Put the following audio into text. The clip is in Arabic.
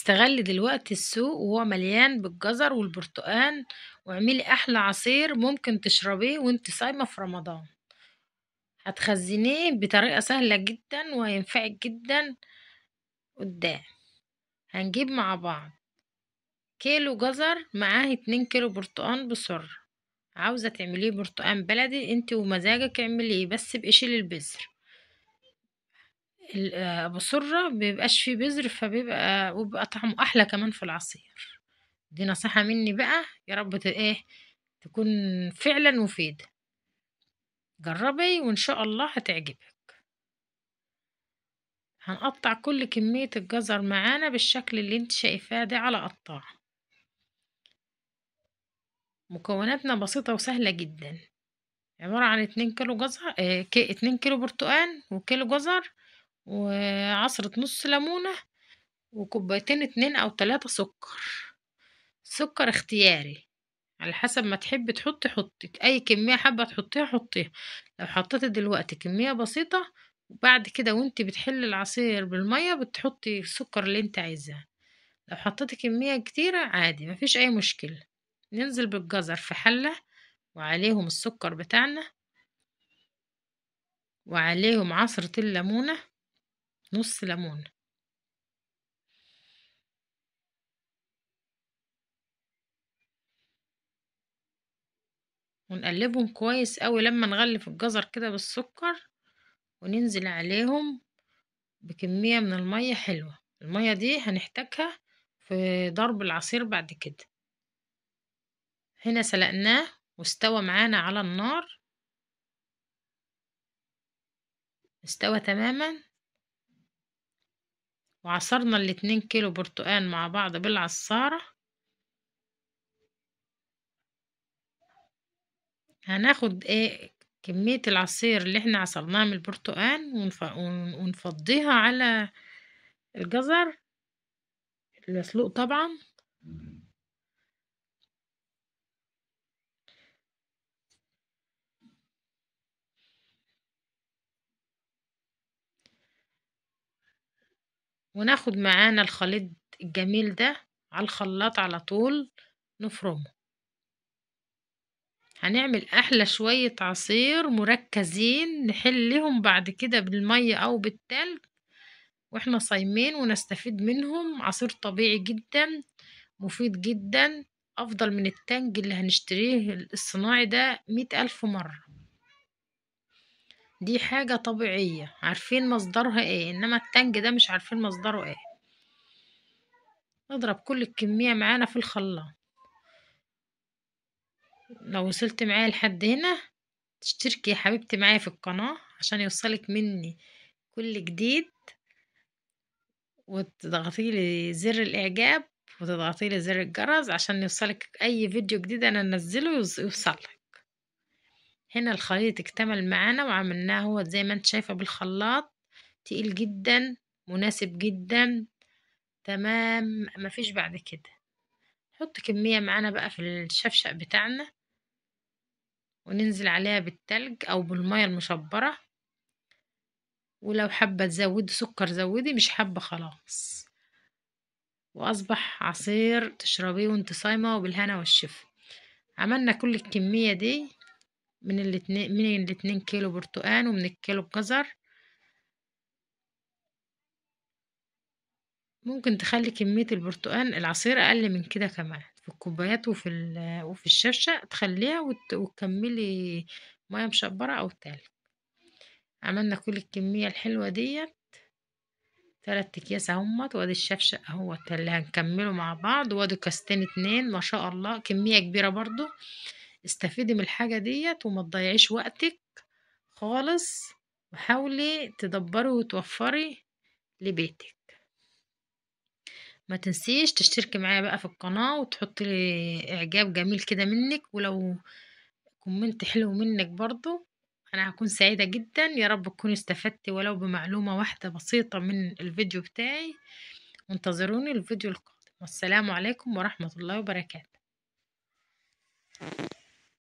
استغلي دلوقتي السوق وهو مليان بالجزر والبرتقان، واعملي احلى عصير ممكن تشربيه وانت صايمة في رمضان. هتخزنيه بطريقة سهلة جدا وهينفعك جدا قدام. هنجيب مع بعض كيلو جزر معاه 2 كيلو برتقان بسر. عاوزة تعمليه برتقان بلدي انت ومزاجك اعمليه، بس بقشيل البذر. ابو سرة مبيبقاش فيه بذر، وبيبقى طعمه احلى كمان في العصير. دي نصيحة مني بقى، يا رب تكون فعلا مفيدة. جربي وان شاء الله هتعجبك. هنقطع كل كمية الجزر معانا بالشكل اللي انت شايفاه ده على قطاع. مكوناتنا بسيطة وسهلة جدا، عبارة عن 2 كيلو جزر، 2 كيلو برتقان وكيلو جزر وعصرة نص ليمونة وكوبايتين 2 أو 3 سكر. سكر اختياري على حسب ما تحبي حطي اي كمية حابة تحطيها حطيها. لو حطيتي دلوقتي كمية بسيطة، وبعد كده وانت بتحلي العصير بالمية بتحطي السكر اللي انت عايزاه. لو حطيتي كمية كتيرة عادي مفيش اي مشكلة. ننزل بالجزر في حلة وعليهم السكر بتاعنا وعليهم عصرة الليمونة، نص ليمونة. ونقلبهم كويس قوي لما نغلف الجزر كده بالسكر، وننزل عليهم بكمية من المية حلوة. المية دي هنحتاجها في ضرب العصير بعد كده. هنا سلقناه واستوى معانا على النار، استوى تماما. وعصرنا ال2 كيلو برتقان مع بعض بالعصارة. هناخد كمية العصير اللي احنا عصرناها من البرتقان ونفضيها على الجزر المسلوق طبعا. وناخد معانا الخليط الجميل ده على الخلاط على طول نفرمه. هنعمل احلى شوية عصير مركزين نحلهم بعد كده بالمية او بالتلج واحنا صايمين، ونستفيد منهم. عصير طبيعي جدا مفيد جدا، افضل من التانج اللي هنشتريه الصناعي ده 100,000 مرة. دي حاجة طبيعية عارفين مصدرها ايه، انما التانج ده مش عارفين مصدره ايه. نضرب كل الكمية معانا في الخلاط. لو وصلت معايا لحد هنا تشتركي يا حبيبتي معايا في القناة عشان يوصلك مني كل جديد، وتضغطي لي زر الاعجاب وتضغطي لي زر الجرس عشان يوصلك اي فيديو جديد انا انزله يوصلك. هنا الخليط اكتمل معانا وعملناه هو زي ما انت شايفة بالخلاط. تقيل جدا مناسب جدا تمام، مفيش بعد كده. نحط كمية معانا بقى في الشفشق بتاعنا وننزل عليها بالتلج او بالمية المشبرة. ولو حابة تزودي سكر زودي، مش حابة خلاص. واصبح عصير تشربيه وانت صايمة وبالهنا والشفا. عملنا كل الكمية دي من الاتنين كيلو برتقان ومن الكيلو جزر. ممكن تخلي كمية البرتقان العصير اقل من كده كمان في الكوبايات وفي الشفشة تخليها وتكملي مية مشبرة او تلج. عملنا كل الكمية الحلوة دي 3 اكياس اهمت، وادي الشفشق اهوت اللي هنكمله مع بعض، وادي كاستين 2 ما شاء الله كمية كبيرة برضو. استفيدي من الحاجة ديت وما تضيعيش وقتك خالص، وحاولي تدبري وتوفري لبيتك. ما تنسيش تشتركي معايا بقى في القناة وتحطي لي اعجاب جميل كده منك، ولو كومنت حلو منك برضو انا هكون سعيدة جدا. يا رب تكوني استفدتي ولو بمعلومة واحدة بسيطة من الفيديو بتاعي. وانتظروني الفيديو القادم، والسلام عليكم ورحمة الله وبركاته.